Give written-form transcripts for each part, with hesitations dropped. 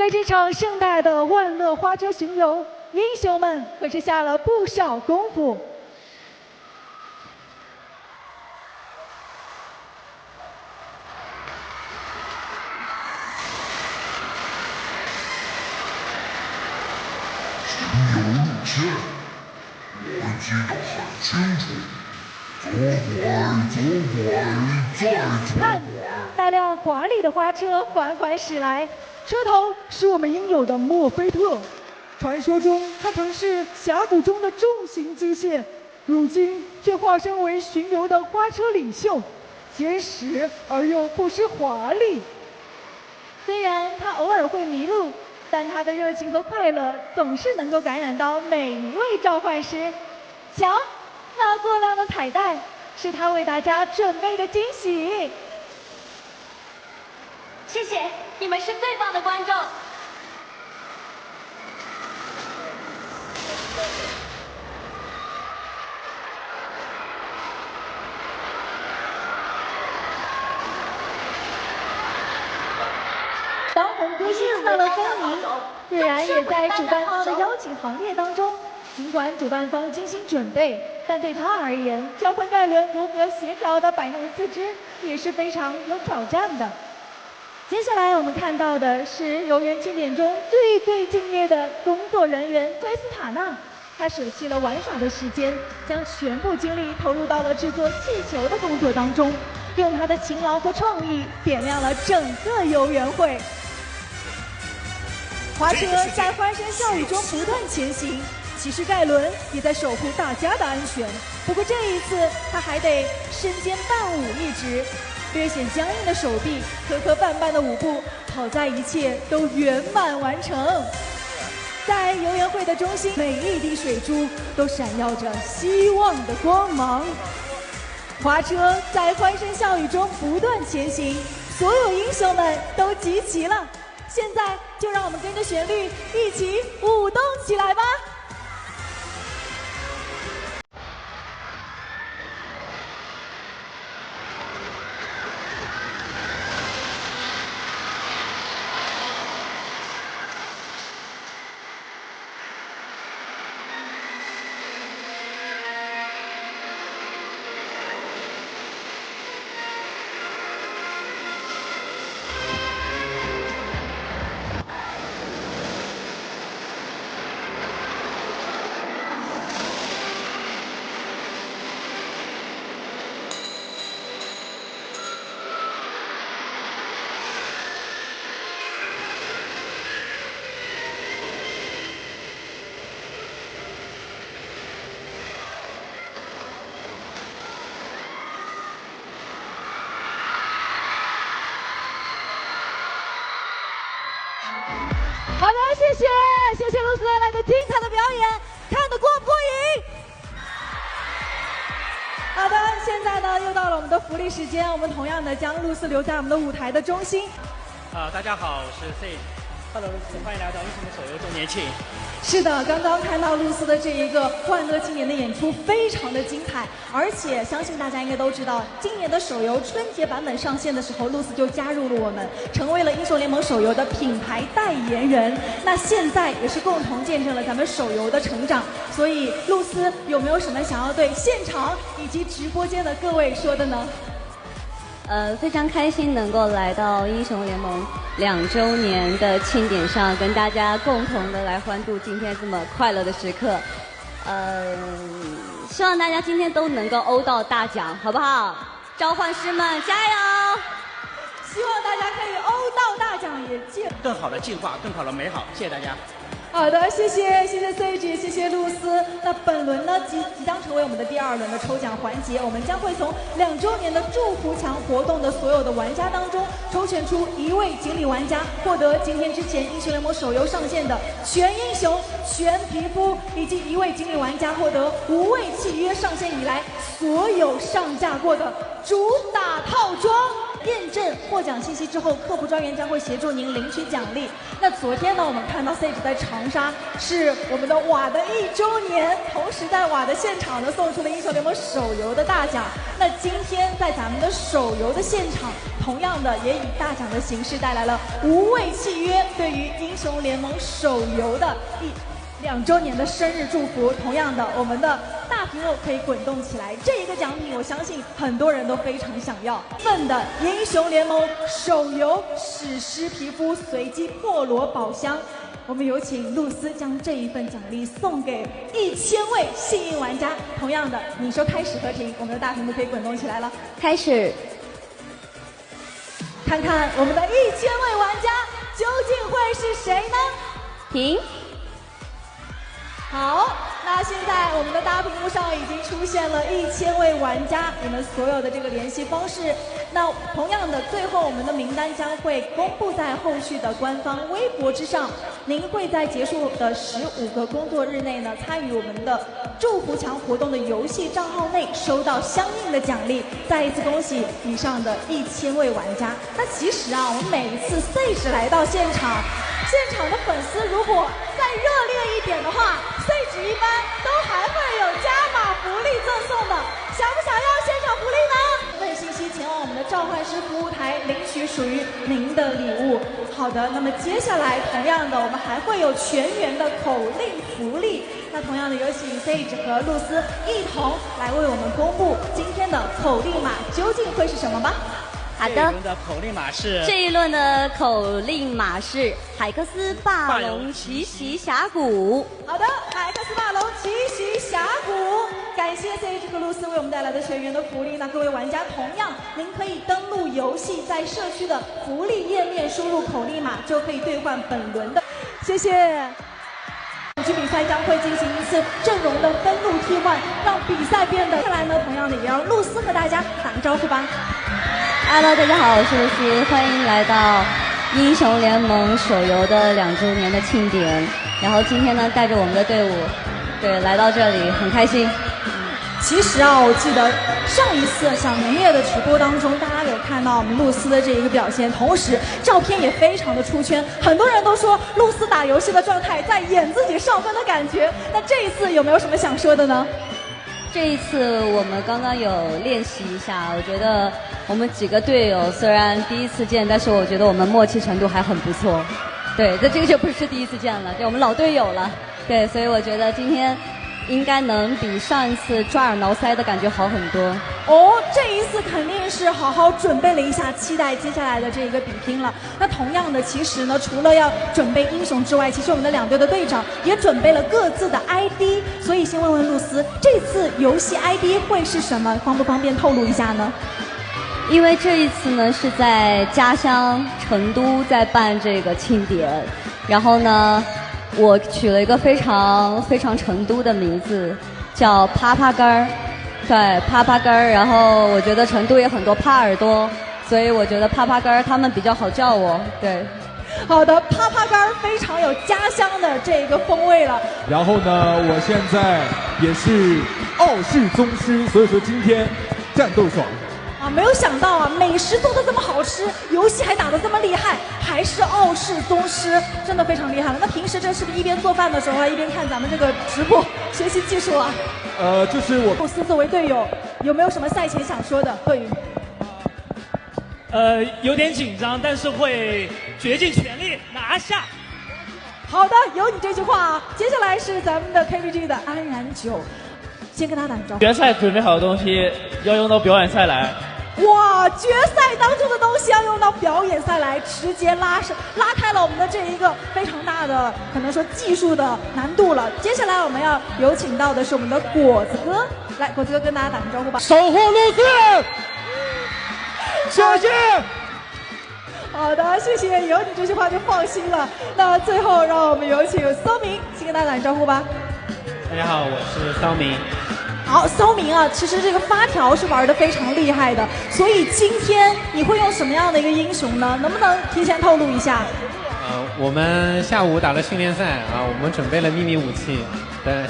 了这场盛大的万乐花车巡游，英雄们可是下了不少功夫。巡游路线，我记得很清楚。左拐，看，大量华丽的花车缓缓驶来，车头是我们应有的墨菲特。传说中，它曾是峡谷中的重型机械，如今却化身为巡游的花车领袖，结实而又不失华丽。虽然它偶尔会迷路，但它的热情和快乐总是能够感染到每一位召唤师。瞧，那过量的彩带是他为大家准备的惊喜。谢谢，你们是最棒的观众。当红歌星上了风靡，自然也在主办方的邀请行列当中。尽管主办方精心准备，但对他而言，教会盖伦如何协调的摆弄四肢也是非常有挑战的。接下来我们看到的是游园庆典中最敬业的工作人员崔斯塔纳，他舍弃了玩耍的时间，将全部精力投入到了制作气球的工作当中，用他的勤劳和创意点亮了整个游园会。花车在欢声笑语中不断前行，骑士盖伦也在守护大家的安全。不过这一次，他还得身兼伴舞一职，略显僵硬的手臂，磕磕绊绊的舞步，好在一切都圆满完成。在游园会的中心，每一滴水珠都闪耀着希望的光芒。花车在欢声笑语中不断前行，所有英雄们都集齐了。现在就让我们跟着旋律一起舞动起来吧！好的，谢谢露丝带来的精彩的表演，看得过不过瘾？好的，现在呢又到了我们的福利时间，我们同样的将露丝留在我们的舞台的中心。大家好，我是 C。Hello， 露丝，欢迎来到英雄的手游周年庆。是的，刚刚看到露丝的这一个万乐庆典的演出非常的精彩，而且相信大家应该都知道，今年的手游春节版本上线的时候，露丝就加入了我们，成为了英雄联盟手游的品牌代言人。那现在也是共同见证了咱们手游的成长。所以露丝有没有什么想要对现场以及直播间的各位说的呢？非常开心能够来到英雄联盟2周年的庆典上，跟大家共同的来欢度今天这么快乐的时刻。希望大家今天都能够欧到大奖，好不好？召唤师们加油！希望大家可以欧到大奖，也更好的进化，更好的美好，谢谢大家。好的，谢谢 CG， 谢谢露丝。那本轮呢即将成为我们的第2轮的抽奖环节，我们将会从2周年的祝福墙活动的所有的玩家当中抽选出1位锦鲤玩家，获得今天之前英雄联盟手游上线的全英雄、全皮肤，以及1位锦鲤玩家获得无畏契约上线以来所有上架过的主打套装。验证获奖信息之后，客服专员将会协助您领取奖励。那昨天呢，我们看到 Sage 在长沙是我们的瓦的1周年，同时在瓦的现场呢送出了英雄联盟手游的大奖。那今天在咱们的手游的现场，同样的也以大奖的形式带来了无畏契约对于英雄联盟手游的2周年的生日祝福。同样的，我们的大屏幕可以滚动起来，这一个奖品我相信很多人都非常想要。份的英雄联盟手游史诗皮肤随机破罗宝箱，我们有请露丝将这一份奖励送给1000位幸运玩家。同样的，你说开始和停，我们的大屏幕可以滚动起来了。开始。看看我们的1000位玩家究竟会是谁呢？停。好，那现在我们的大屏幕上已经出现了1000位玩家，你们所有的这个联系方式。那同样的，最后我们的名单将会公布在后续的官方微博之上。您会在结束的15个工作日内呢，参与我们的祝福墙活动的游戏账号内收到相应的奖励。再一次恭喜以上的1000位玩家。那其实啊，我们每一次 Sage 来到现场的粉丝如果再热烈一点的话，Sage 一般都还会有加码福利赠送的。想不想要现场福利呢？问信息前往我们的召唤师服务台领取属于您的礼物。好的，那么接下来同样的，我们还会有全员的口令福利。那同样的，有请 Sage 和露丝一同来为我们公布今天的口令码究竟会是什么吧。好的，这一轮的口令码是这一轮的口令码是海克斯霸龙奇袭峡谷。好的，海克斯霸龙奇袭峡谷，感谢 Sage 和露丝为我们带来的全员的福利。那各位玩家，同样您可以登录游戏，在社区的福利页面输入口令码，就可以兑换本轮的。谢谢。本局比赛将会进行一次阵容的分路替换，让比赛变得。接下来呢，同样的也让露丝和大家打个招呼吧。Hello， 大家好，我是露丝，欢迎来到英雄联盟手游的2周年的庆典。然后今天呢，带着我们的队伍，来到这里，很开心。其实啊，我记得上一次小年夜的直播当中，大家有看到我们露丝的这一个表现，同时照片也非常的出圈，很多人都说露丝打游戏的状态在演自己上分的感觉。那这一次有没有什么想说的呢？这一次我们刚刚有练习一下，我觉得我们几个队友虽然第一次见，但是我觉得我们默契程度还很不错。对，这个就不是第一次见了，对，我们老队友了。对，所以我觉得今天应该能比上一次抓耳挠腮的感觉好很多。哦，这一次肯定是好好准备了一下，期待接下来的这个比拼了。那同样的，其实呢，除了要准备英雄之外，其实我们的2队的队长也准备了各自的 ID。所以先问问露丝，这次游戏 ID 会是什么？方不方便透露一下呢？因为这一次呢是在家乡成都在办这个庆典，然后呢，我取了一个非常非常成都的名字，叫趴趴根儿。对，趴趴根儿。然后我觉得成都也很多趴耳朵，所以我觉得趴趴根儿他们比较好叫我。对。好的，趴趴杆非常有家乡的这个风味了。然后呢，我现在也是傲视宗师，所以说今天战斗爽。啊，没有想到啊，美食做的这么好吃，游戏还打得这么厉害，还是傲视宗师，真的非常厉害了。那平时这是不是一边做饭的时候啊，一边看咱们这个直播学习技术啊？就是我。露丝作为队友，有没有什么赛前想说的？贺宇。有点紧张，但是会竭尽全力拿下。好的，有你这句话啊。接下来是咱们的 KBG 的安然9，先跟他打个招呼。决赛准备好的东西要用到表演赛来。哇，决赛当中的东西要用到表演赛来，直接拉开了我们的这一个非常大的可能说技术的难度了。接下来我们要有请到的是我们的果子哥，来，果子哥跟大家打个招呼吧。守护露丝。谢谢。好的，谢谢，有你这句话就放心了。那最后让我们有请骚明先跟大家打个招呼吧。大家好，我是骚明。好，骚明啊，其实这个发条是玩得非常厉害的，所以今天你会用什么样的一个英雄呢？能不能提前透露一下？我们下午打了训练赛啊，我们准备了秘密武器，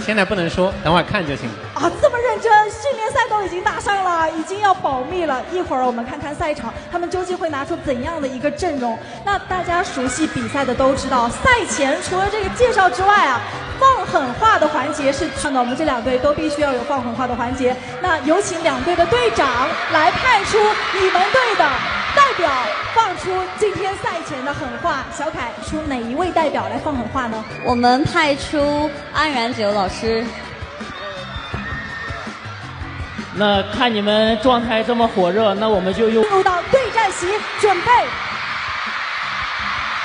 现在不能说，等会儿看就行了。啊，这么认着训练赛都已经打上了，已经要保密了。一会儿我们看看赛场，他们究竟会拿出怎样的一个阵容？那大家熟悉比赛的都知道，赛前除了这个介绍之外啊，放狠话的环节是看到我们这两队都必须要有放狠话的环节。那有请两队的队长来派出你们队的代表，放出今天赛前的狠话。小凯出哪一位代表来放狠话呢？我们派出安然九老师。那看你们状态这么火热，那我们就用进入到对战席，准备。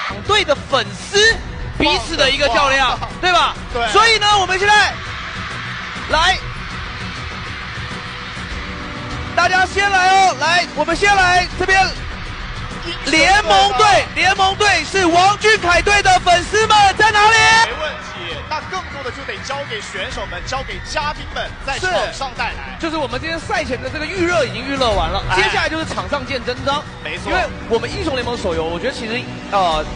两队的粉丝彼此的一个较量，对吧？对。所以呢，我们现在来，大家先来哦，来，我们先来这边。联盟队是王俊凯队的粉丝们在哪里？没问题，那更多的就得交给选手们，交给嘉宾们在场上带来。就是我们今天赛前的这个预热已经预热完了，接下来就是场上见真章。没错，因为我们英雄联盟手游，我觉得其实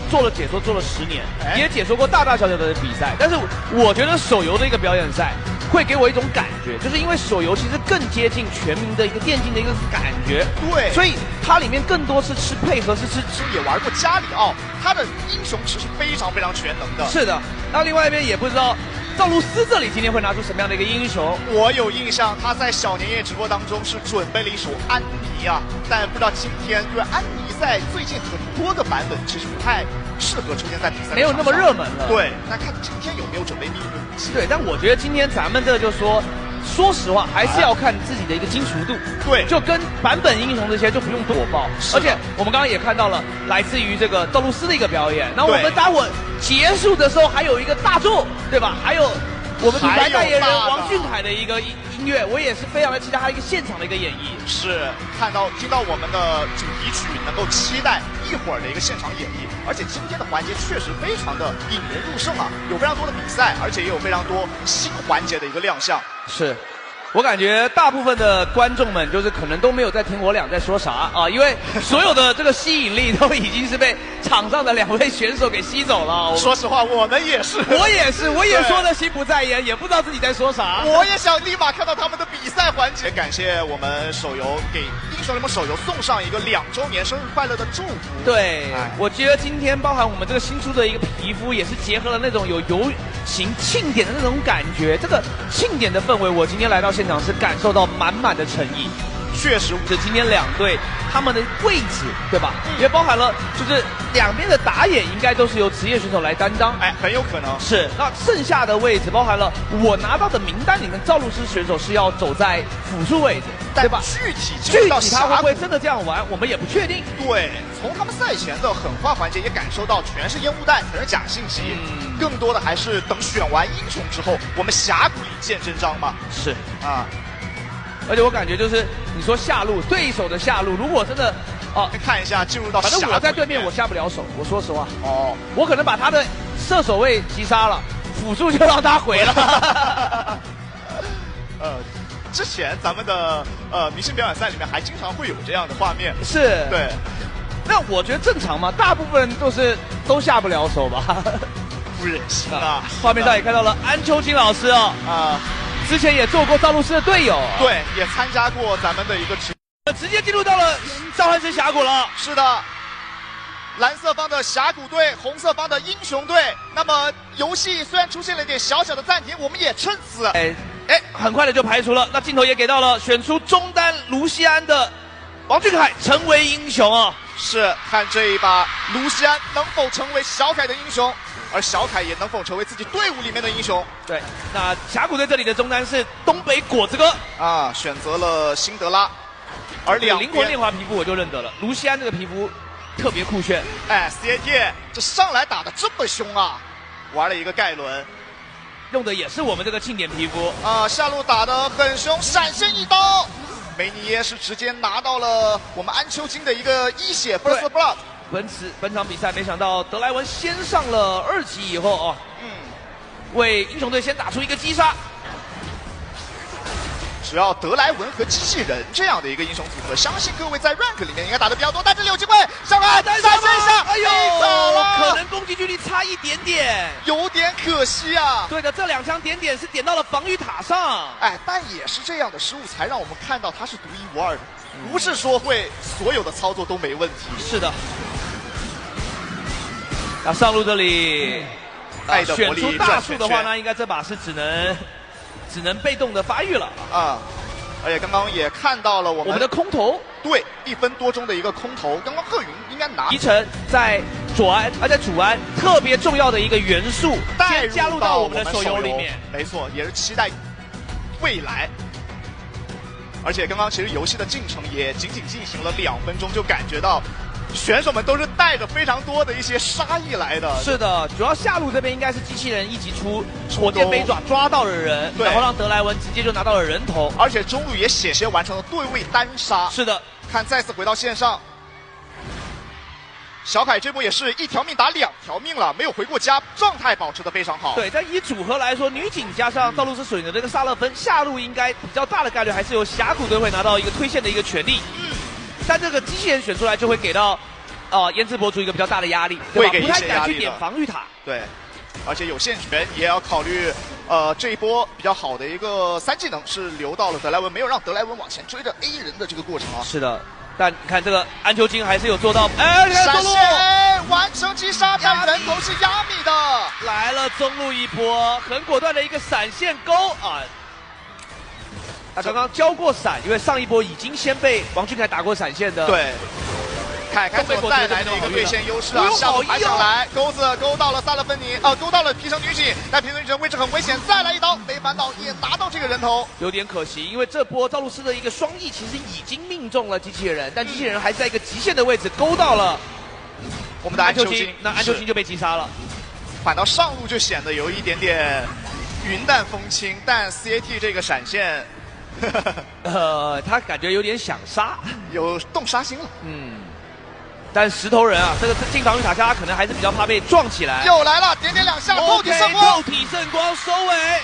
做了解说做了10年，也解说过大大小小的比赛，但是我觉得手游的一个表演赛会给我一种感觉，就是因为手游其实更接近全民的一个电竞的一个感觉，对，所以它里面更多是吃配合，是吃也玩过加里奥，他的英雄池是非常非常全能的。是的，那另外一边也不知道赵露思这里今天会拿出什么样的一个英雄。我有印象，他在小年夜直播当中是准备了一首安妮啊，但不知道今天因为安妮在最近很多个版本其实不太适合出现在比赛，没有那么热门了。对，那看今天有没有准备秘密武器。对，但我觉得今天咱们这就说实话，还是要看自己的一个精熟度。对，就跟版本英雄这些就不用多报。而且我们刚刚也看到了来自于这个赵露思的一个表演。那我们待会结束的时候还有一个大作，对吧？还有我们品牌代言人王俊凯的一个音乐，我也是非常的期待他一个现场的一个演绎。是听到我们的主题曲，能够期待一会儿的一个现场演绎。而且今天的环节确实非常的引人入胜啊，有非常多的比赛，而且也有非常多新环节的一个亮相。是。我感觉大部分的观众们就是可能都没有在听我俩在说啥啊，因为所有的这个吸引力都已经是被场上的2位选手给吸走了。说实话，我们也是，我也说的心不在焉，也不知道自己在说啥。我也想立马看到他们的比赛环节。感谢我们手游给英雄联盟手游送上一个2周年生日快乐的祝福。对，我觉得今天包含我们这个新出的一个皮肤，也是结合了那种有游行庆典的那种感觉。这个庆典的氛围，我今天来到现场是感受到满满的诚意。确实，是今天2队他们的位置，对吧？也包含了就是两边的打野应该都是由职业选手来担当。很有可能是。那剩下的位置包含了我拿到的名单里面，赵露思选手是要走在辅助位置，对吧？具体他会不会真的这样玩，我们也不确定。对，从他们赛前的狠话环节也感受到，全是烟雾弹，全是假信息。更多的还是等选完英雄之后，我们峡谷里见真章嘛。是啊。而且我感觉就是你说下路对手的下路，如果真的看一下进入到反正我在对面我下不了手，我说实话我可能把他的射手位击杀了，辅助就让他回了。之前咱们的明星表演赛里面还经常会有这样的画面。是，对。那我觉得正常嘛，大部分人都下不了手吧。不忍心啊！画面上也看到了安秋金老师之前也做过赵露思的队友，对，也参加过咱们的一个直接进入到了召唤师峡谷了。是的，蓝色方的峡谷队，红色方的英雄队。那么游戏虽然出现了一点小小的暂停，我们也趁此很快的就排除了。那镜头也给到了选出中单卢锡安的王俊凯成为英雄啊！是，看这一把卢锡安能否成为小凯的英雄。而小凯也能否成为自己队伍里面的英雄？对，那峡谷队这里的中单是东北果子哥选择了辛德拉，而灵魂炼华皮肤我就认得了，卢锡安这个皮肤特别酷炫。CAT 这上来打的这么凶啊，玩了一个盖伦，用的也是我们这个庆典皮肤下路打得很凶，闪现一刀，梅尼耶是直接拿到了我们安秋金的一个一血 First Blood。本场比赛没想到德莱文先上了2级以后为英雄队先打出一个击杀。主要德莱文和机器人这样的一个英雄组合，相信各位在 rank 里面应该打得比较多，但这里有机会，小凯闪现一下，哎呦，走了，可能攻击距离差一点点，有点可惜啊。对的，这2枪点是点到了防御塔上，哎，但也是这样的失误才让我们看到他是独一无二的，不是说会所有的操作都没问题。是的。要上路这里，爱的魔力选出大树的话呢，应该这把是只能被动的发育了啊。而且刚刚也看到了我们的空投，对，1分多钟的一个空投，刚刚贺云应该拿。提成在左安，在主安特别重要的一个元素，先加入到我们的手游里面。没错，也是期待未来。而且刚刚其实游戏的进程也仅仅进行了2分钟，就感觉到选手们都是带着非常多的一些杀意来的。是的，主要下路这边应该是机器人一级出火箭飞爪抓到了人，然后让德莱文直接就拿到了人头，而且中路也险些完成了对位单杀。是的，看再次回到线上，小凯这波也是1条命打2条命了，没有回过家，状态保持得非常好。对，但以组合来说，女警加上道路斯水的这个萨勒芬，下路应该比较大的概率还是由峡谷队会拿到一个推线的一个权利。但这个机器人选出来就会给到颜值博主一个比较大的压力，会给不太敢去点防御塔。对，而且有线权也要考虑，这一波比较好的一个3技能是留到了德莱文，没有让德莱文往前追着 A 人的这个过程啊。是的，但你看这个安秋金还是有做到，闪现完成击杀，但人头是亚米的，来了中路一波，很果断的一个闪现钩啊。他刚刚交过闪，因为上一波已经先被王俊凯打过闪现的。对，看所带来的一个对线优势啊，下路还想来，钩子勾到了萨勒芬尼，勾到了皮城女警，但皮城女警位置很危险，再来一刀，没反倒也拿到这个人头，有点可惜，因为这波赵露思的一个双翼其实已经命中了机器人，但机器人还在一个极限的位置勾到了我们的安秋金，那安秋金就被击杀了，反倒上路就显得有一点点云淡风轻，但 CAT 这个闪现。他感觉有点想杀，有动杀心了。但石头人啊，这个进防御塔下，他可能还是比较怕被撞起来。又来了，点2下，透体圣光，透体圣光收尾。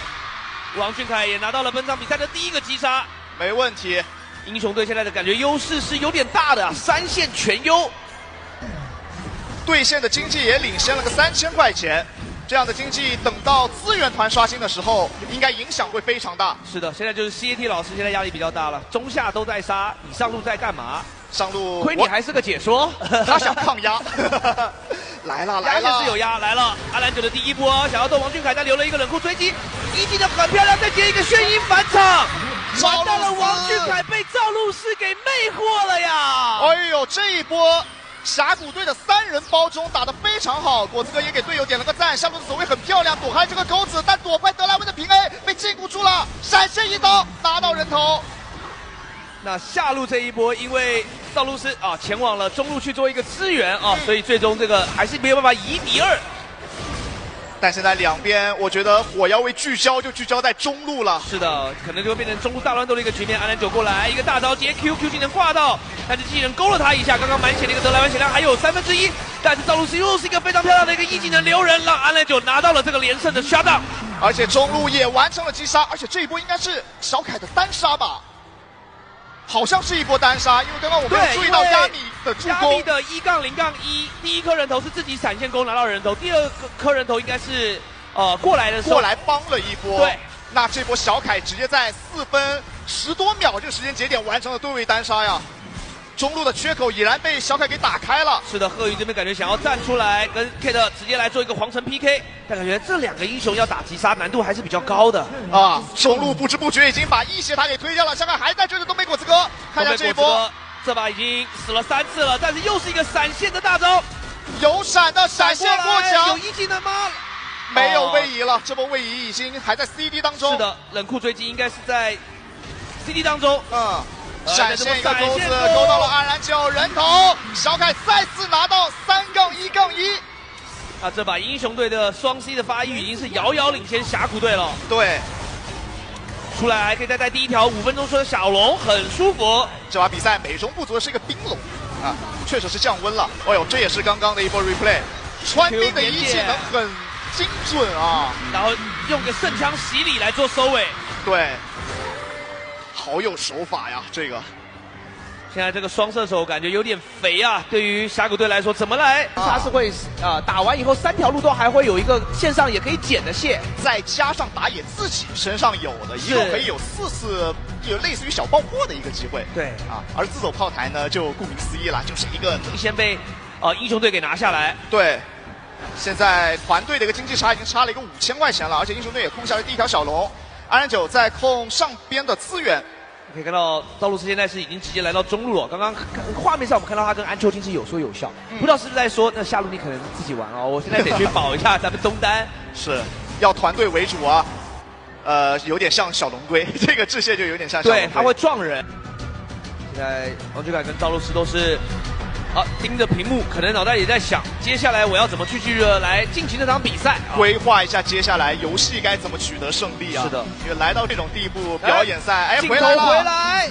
王俊凯也拿到了本场比赛的第1个击杀，没问题。英雄队现在的感觉优势是有点大的啊，3线全优。对线的经济也领先了个3000块钱。这样的经济，等到资源团刷新的时候，应该影响会非常大。是的，现在就是 CAT 老师现在压力比较大了，中下都在杀，你上路在干嘛？上路，亏你还是个解说，他想抗压。来了，压线是有压，来了，阿兰九的第1波，想要斗王俊凯，但留了一个冷酷追击，一技能很漂亮，再接一个眩晕返场，完蛋了，王俊凯被赵露思给魅惑了呀！哎呦，这一波。峡谷队的3人包中打得非常好，果子哥也给队友点了个赞。下路的走位很漂亮，躲开这个钩子，但躲开德莱文的平 A 被禁锢住了，闪现一刀拿到人头。那下路这一波，因为赵露思前往了中路去做一个支援所以最终这个还是没有办法以敌2。但现在两边，我觉得火药味聚焦就聚焦在中路了。是的，可能就会变成中路大乱斗的一个局面。安南九过来，一个大招接 Q 技能挂到，但是机器人勾了他一下。刚刚满血的一个德莱文血量还有1/3，但是赵露思又是一个非常漂亮的一个一技能留人，让安南九拿到了这个连胜的 shutdown， 而且中路也完成了击杀，而且这一波应该是小凯的单杀吧？好像是一波单杀，因为刚刚我没有注意到亚米的助攻。亚米的1-0-1，第1颗人头是自己闪现钩拿到人头，第2颗人头应该是过来的时候过来帮了一波。对，那这波小凯直接在4分10多秒这个时间节点完成了对位单杀呀。中路的缺口已然被小凯给打开了。是的，贺宇这边感觉想要站出来跟 Kate 直接来做一个皇城 PK， 但感觉这2个英雄要打击杀难度还是比较高的啊。中路不知不觉已经把一血塔给推掉了，小凯还在追着东北果子哥。看一下这一波，这把已经死了3次了，但是又是一个闪现的大招，有闪的闪现过墙，有一技能吗？没有位移了，这波位移已经还在 CD 当中。是的，冷酷追击应该是在 CD 当中。闪现一个钩子，勾到了安然9人头，小凯再次拿到3-1-1。这把英雄队的双 C 的发育已经是遥遥领先峡谷队了。对，出来还可以再带第1条5分钟车的小龙，很舒服。这把比赛美中不足的是一个冰龙确实是降温了。哎呦，这也是刚刚的一波 replay， 穿冰的一技能很精准啊，然后用个圣枪洗礼来做收尾。对。好有手法呀，这个。现在这个双射手感觉有点肥啊，对于峡谷队来说，怎么来？他是会打完以后3条路都还会有一个线上也可以捡的线，再加上打野自己身上有的，一共可以有4次，有类似于小爆破的一个机会。对啊，而自走炮台呢，就顾名思义了，就是一个先被英雄队给拿下来。对，现在团队的一个经济差已经差了一个5000块钱了，而且英雄队也控下了第1条小龙，安然9在控上边的资源。可以看到赵露思现在是已经直接来到中路了。刚刚画面上我们看到他跟安秋金是有说有笑，不知道是不是在说那下路你可能自己玩哦，我现在得去保一下咱们中单。是要团队为主啊，有点像小龙龟，这个致谢就有点像小龙龟。对，他会撞人。现在王俊凯跟赵露思都是盯着屏幕，可能脑袋也在想，接下来我要怎么去来进行这场比赛，规划一下接下来游戏该怎么取得胜利啊？是的，因为来到这种地步，表演赛，回来了，回来，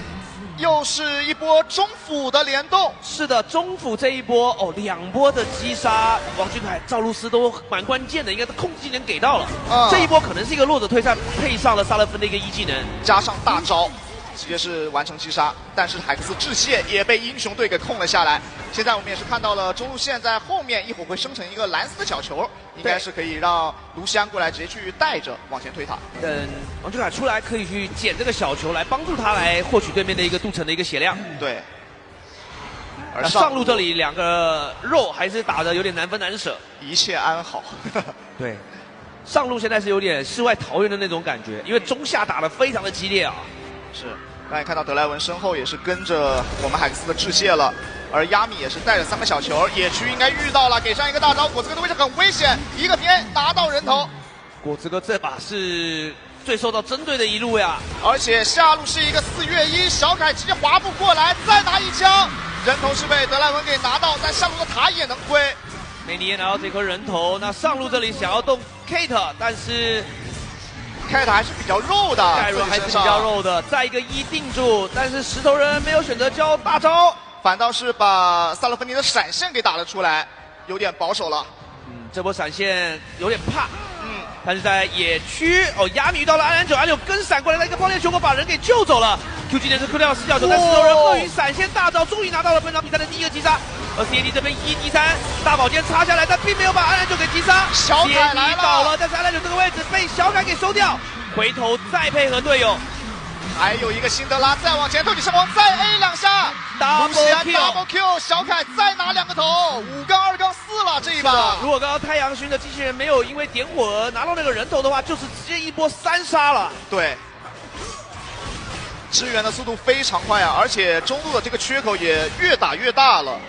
又是一波中辅的联动。是的，中辅这一波2波的击杀，王俊凯、赵露思都蛮关键的，应该是控制技能给到了。这一波可能是一个弱者退散，配上了萨勒芬的一个1技能，加上大招。直接是完成击杀，但是海克斯致谢也被英雄队给控了下来。现在我们也是看到了中路线在后面，一会儿会生成一个蓝色的小球，应该是可以让卢锡安过来直接去带着往前推塔。等王俊凯出来可以去捡这个小球来帮助他来获取对面的一个镀层的一个血量。对。而上路这里2个肉还是打得有点难分难舍，一切安好。对。上路现在是有点世外桃源的那种感觉，因为中下打得非常的激烈啊。是，刚才看到德莱文身后也是跟着我们海克斯的致谢了，而亚米也是带着3个小球，野区应该遇到了，给上一个大招，果子哥的位置很危险，一个平 A 拿到人头。果子哥这把是最受到针对的一路呀，而且下路是一个4月1，小凯直接滑步过来，再拿一枪，人头是被德莱文给拿到，但下路的塔也能推。梅尼也拿到这颗人头，那上路这里想要动 Kate， 但是。Kate 还是比较肉的，盖伦还是比较肉的，再一个1定住，但是石头人没有选择交大招，反倒是把萨勒芬尼的闪现给打了出来，有点保守了。这波闪现有点怕。但是在野区亚米遇到了安然9，安然9跟闪过来，一个爆裂球果把人给救走了。Q 技能是 Q 掉了4角球，但石头人鹤云闪现大招，终于拿到了本场比赛的第1个击杀。而 CAD 这边1D3大宝剑插下来，但并没有把安然9给击杀。小凯来了，倒了，但是安然9这个位置被小凯给收掉，回头再配合队友。还有一个辛德拉再往前，斗气圣王再 A 2下 ，Double Q， 小凯再拿2个头，5-2-4了这一把。如果刚刚太阳勋的机器人没有因为点火而拿到那个人头的话，就是直接一波3杀了。对，支援的速度非常快啊，而且中路的这个缺口也越打越大了。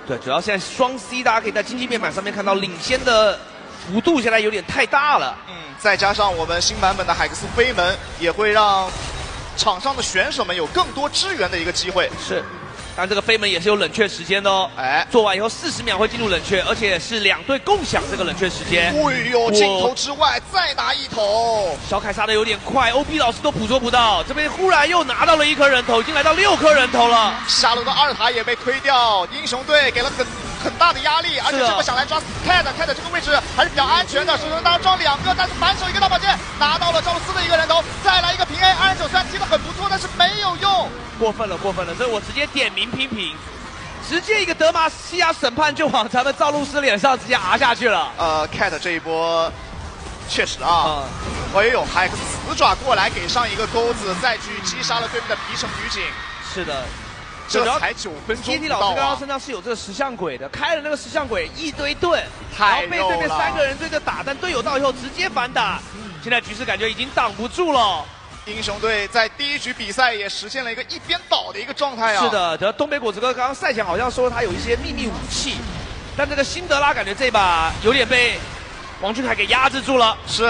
对，主要现在双 C， 大家可以在经济面板上面看到领先的幅度现在有点太大了。再加上我们新版本的海克斯飞门，也会让场上的选手们有更多支援的一个机会。是，但这个飞门也是有冷却时间的哦。做完以后40秒会进入冷却，而且是2队共享这个冷却时间。哎呦，镜头之外再拿1头，小凯杀的有点快 ，OB 老师都捕捉不到。这边忽然又拿到了1颗人头，已经来到6颗人头了。下路的2塔也被推掉，英雄队给了很大的压力，而且这波想来抓 Cat 这个位置还是比较安全的，手中当中2个，但是反手一个大宝剑拿到了赵露思的1个人头，再来一个平 A， 安然9虽然踢得很不错，但是没有用，过分了，所以我直接点名批评，直接一个德玛西亚审判就往咱们赵露思脸上直接压下去了。Cat 这一波确实啊，海克斯死爪过来给上一个钩子，再去击杀了对面的皮城女警。是的。这才9分钟不到啊！老师刚刚身上是有这个石像鬼的，开了那个石像鬼一堆盾，然后被对面3个人追着打，但队友到以后直接反打，现在局势感觉已经挡不住了。英雄队在第1局比赛也实现了一个一边倒的一个状态啊！是的，东北果子哥刚刚赛前好像说他有一些秘密武器，但这个辛德拉感觉这把有点被王俊凯给压制住了。是，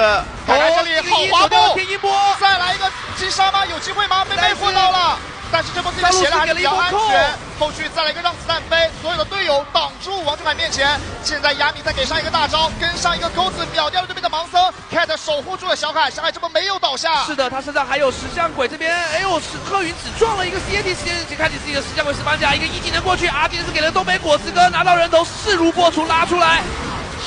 看看这里好滑步，天音波，再来一个击杀吗？有机会吗？被背负到了。但是这波自己的血量还是比较安全，后续再来一个让子弹飞，所有的队友挡住王俊凯面前。现在亚米再给上一个大招，跟上一个钩子，秒掉了对面的盲僧。Cat 守护住了小凯，小凯这波没有倒下。是的，他身上还有石像鬼，这边鹤云只撞了一个 CAD， 开启自己的石像鬼石板甲，一个1技能过去，R技能是给了东北果子哥拿到人头，势如破竹拉出来。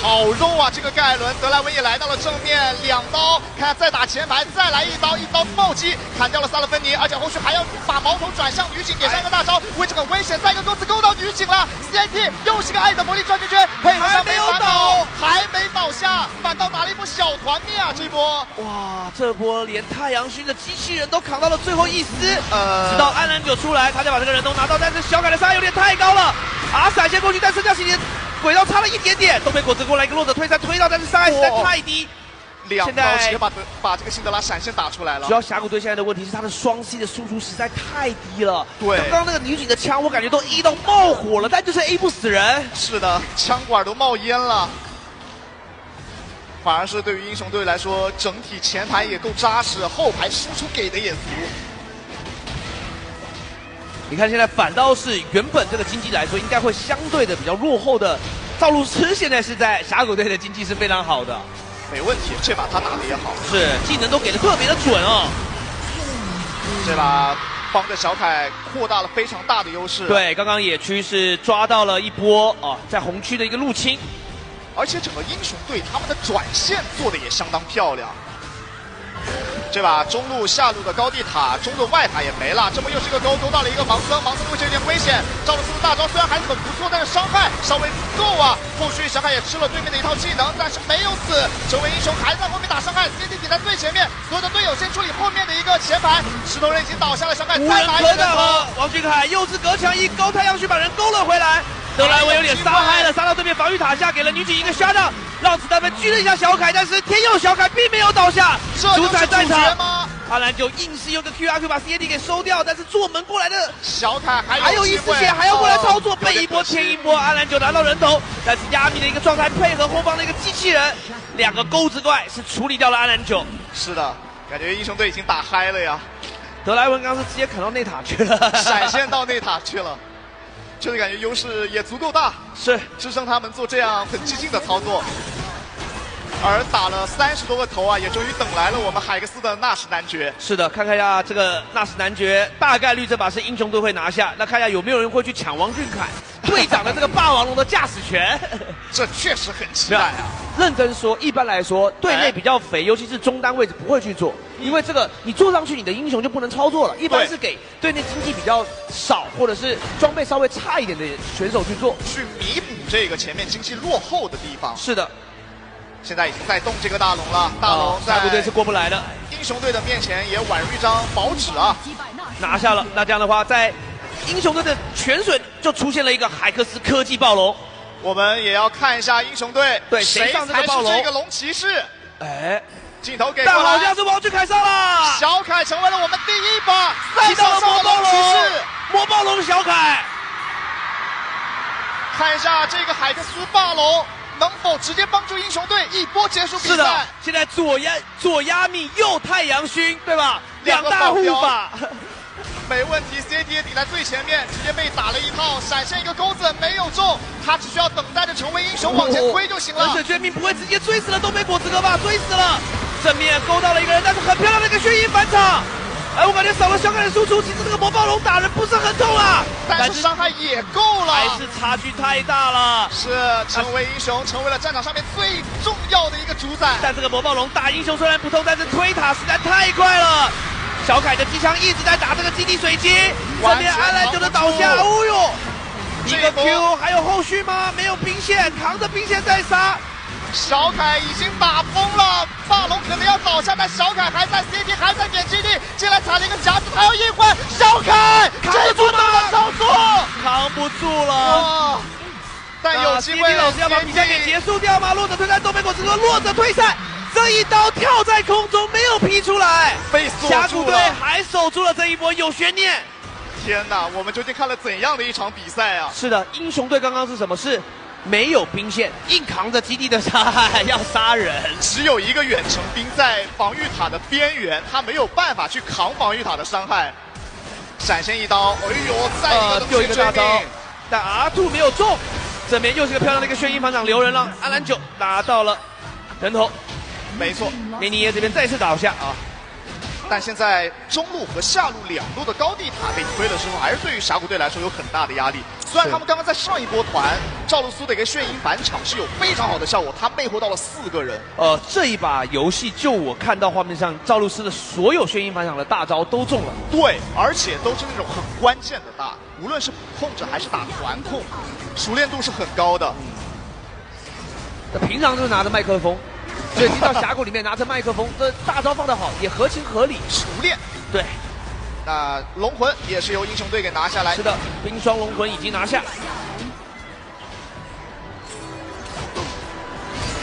好肉啊！这个盖伦，德莱文也来到了正面，2刀，看再打前排，再来一刀暴击，砍掉了萨勒芬尼，而且后续还要把矛头转向女警，点上一个大招，位置很危险，再一个钩子勾到女警了 ，CNT 又是个爱的魔力转圈圈，配合上没有倒，还没倒下，反倒打了一波小团灭啊！这波，哇，这波连太阳勋的机器人都扛到了最后一丝，直到安南九出来，他才把这个人头拿到，但是小凯的伤害有点太高了，闪现过去，但是这些轨道差了一点点，都被果子过来一个弱者推推到，但是伤害实在太低。2刀直接把这个辛德拉闪现打出来了。主要峡谷队现在的问题是他的双 C 的输出实在太低了。对，刚刚那个女警的枪，我感觉都 A 到冒火了，但就是 A 不死人。是的，枪管都冒烟了。反而是对于英雄队来说，整体前排也够扎实，后排输出给的也足。你看现在反倒是原本这个经济来说应该会相对的比较落后的赵露思，现在是在峡谷队的经济是非常好的。没问题，这把他打的也好，是技能都给的特别的准哦。这把帮着小凯扩大了非常大的优势。对，刚刚野区是抓到了一波在红区的一个入侵，而且整个英雄队他们的转线做的也相当漂亮。这把中路下路的高地塔，中路外塔也没了，这么又是一个勾到了一个盲僧，盲僧位置有点危险。赵露思的大招虽然还是很不错，但是伤害稍微不够啊。后续小凯也吃了对面的一套技能，但是没有死，成为英雄还在后面打伤害 ，CT 顶在最前面，所有的队友先处理后面的一个前排，石头人已经倒下了，小凯再拿一个人头。王俊凯又是隔墙一勾太阳去把人勾了回来。德莱文有点杀害了，杀到对面防御塔下，给了女警一个 shutdown， 让子弹被狙了一下小凯，但是天佑小凯并没有倒下，主宰在场吗？阿兰就硬是用个 QRQ 把 CAD 给收掉，但是坐门过来的小凯还有一丝血，还要过来操作，背一波添一波，阿兰就拿到人头，但是亚米的一个状态配合后方的一个机器人，2个钩子怪是处理掉了阿兰九。是的，感觉英雄队已经打嗨了呀。德莱文刚是直接砍到内塔去了，闪现到内塔去了。确实感觉优势也足够大，是支撑他们做这样很激进的操作。而打了30多个头啊，也终于等来了我们海克斯的纳什男爵。是的，看一下这个纳什男爵，大概率这把是英雄队会拿下。那看一下有没有人会去抢王俊凯队长的这个霸王龙的驾驶权。这确实很期待啊！认真说，一般来说队内比较肥，尤其是中单位置不会去做，因为这个你做上去，你的英雄就不能操作了。一般是给队内经济比较少或者是装备稍微差一点的选手去做，去弥补这个前面经济落后的地方。是的。现在已经在动这个大龙了，大龙在峡谷队是过不来的，英雄队的面前也宛如一张薄纸啊，拿下了。那这样的话，在英雄队的全水就出现了一个海克斯科技暴龙，我们也要看一下英雄队对谁上这个暴龙，这个龙骑士。哎，镜头给过来，但好像是王俊凯上了，小凯成为了我们第一把骑到了魔暴龙骑士，魔暴龙小凯。看一下这个海克斯霸龙能否直接帮助英雄队一波结束比赛？是的，现在左压密右太阳勋，对吧？2大护法，没问题。CAD 也顶在最前面，直接被打了一套，闪现一个钩子没有中，他只需要等待着成为英雄往前推就行了。冷血绝命不会直接追死了东北果子哥吧？追死了，正面勾到了一个人，但是很漂亮的一个血影返场。哎，我感觉少了小凯的输出，其实这个魔暴龙打人不是很痛啊，但是伤害也够了，还是差距太大了。是成为英雄，成为了战场上面最重要的一个主宰。但这个魔暴龙打英雄虽然不痛，但是推塔实在太快了。小凯的机枪一直在打这个基地水晶，这边安澜就能倒下。哦呦，一个 Q 还有后续吗？没有兵线，扛着兵线在杀。小凯已经打疯了，霸龙可能要倒下，但小凯还在 CT 还在点基地，进来踩了一个夹子，还要硬换。小凯扛得住吗？操作扛不住了。但有机会，老师要把比赛给结束掉吗？弱者退赛，东北果子哥弱者退赛，这一刀跳在空中没有劈出来，被锁住了。峡谷队还守住了这一波，有悬念。天哪，我们究竟看了怎样的一场比赛啊？是的，英雄队刚刚是什么？是没有兵线，硬扛着基地的杀害，要杀人。只有一个远程兵在防御塔的边缘，他没有办法去扛防御塔的伤害。闪现一刀，哎呦，再一个大招，但 R2 没有中。这边又是个漂亮的一个眩晕反掌留人了，安澜9拿到了人头。没错，梅尼耶这边再次倒下啊。但现在中路和下路两路的高地塔被推了之后，还是对于峡谷队来说有很大的压力。虽然他们刚刚在上一波团赵露思的一个眩晕返场是有非常好的效果，他魅惑到了4个人。这一把游戏就我看到画面上赵露思的所有眩晕返场的大招都中了。对，而且都是那种很关键的大，无论是补控制还是打团控，熟练度是很高的。平常就是拿着麦克风，所以进到峡谷里面拿着麦克风，这大招放得好也合情合理，熟练。对。那龙魂也是由英雄队给拿下来。是的，冰霜龙魂已经拿下。